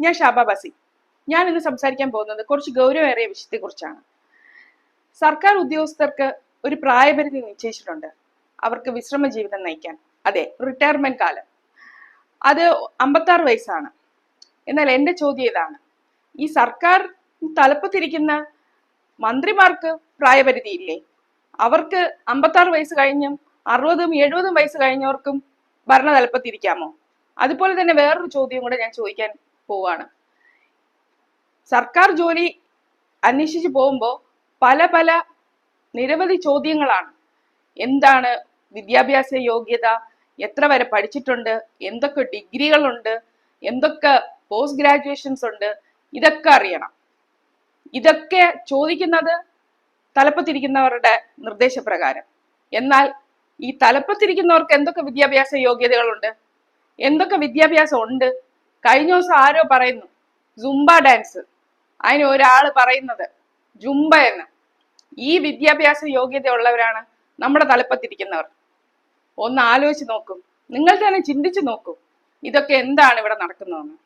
ഞാൻ ഷാബ ബസി. ഞാൻ ഇന്ന് സംസാരിക്കാൻ പോകുന്നത് കുറച്ച് ഗൗരവമേറിയ വിഷയത്തെക്കുറിച്ചാണ്. സർക്കാർ ഉദ്യോഗസ്ഥർക്ക് ഒരു പ്രായപരിധി നിശ്ചയിച്ചിട്ടുണ്ട് അവർക്ക് വിശ്രമ ജീവിതം നയിക്കാൻ. അതെ, റിട്ടയർമെന്റ് കാലം. അത് 56 വയസ്സാണ്. എന്നാൽ എൻ്റെ ചോദ്യം ഇതാണ്: ഈ സർക്കാർ തലപ്പത്തിരിക്കുന്ന മന്ത്രിമാർക്ക് പ്രായപരിധി ഇല്ലേ? അവർക്ക് 56 വയസ്സ് കഴിഞ്ഞും 60ഉം 70ഉം വയസ്സ് കഴിഞ്ഞവർക്കും ഭരണ തലപ്പത്തിരിക്കാമോ? അതുപോലെ തന്നെ വേറൊരു ചോദ്യം കൂടെ ഞാൻ ചോദിക്കാൻ പോവാണ്. സർക്കാർ ജോലി അന്വേഷിച്ച് പോകുമ്പോൾ പല നിരവധി ചോദ്യങ്ങളാണ്. എന്താണ് വിദ്യാഭ്യാസ യോഗ്യത, എത്ര വരെ പഠിച്ചിട്ടുണ്ട്, എന്തൊക്കെ ഡിഗ്രികളുണ്ട്, എന്തൊക്കെ പോസ്റ്റ് ഗ്രാജുവേഷൻസ് ഉണ്ട്, ഇതൊക്കെ അറിയണം. ഇതൊക്കെ ചോദിക്കുന്നത് തലപ്പത്തിരിക്കുന്നവരുടെ നിർദ്ദേശപ്രകാരം. എന്നാൽ ഈ തലപ്പത്തിരിക്കുന്നവർക്ക് എന്തൊക്കെ വിദ്യാഭ്യാസ യോഗ്യതകളുണ്ട്, എന്തൊക്കെ വിദ്യാഭ്യാസം ഉണ്ട്? കഴിഞ്ഞ ദിവസം ആരോ പറയുന്നു സുംബ ഡാൻസ്, അതിന് ഒരാള് പറയുന്നത് ജുംബ എന്ന്. ഈ വിദ്യാഭ്യാസ യോഗ്യത ഉള്ളവരാണ് നമ്മുടെ തലപ്പത്തിരിക്കുന്നവർ. ഒന്ന് ആലോചിച്ച് നോക്കും, നിങ്ങൾ തന്നെ ചിന്തിച്ചു നോക്കൂ, ഇതൊക്കെ എന്താണ് ഇവിടെ നടക്കുന്നതെന്ന്.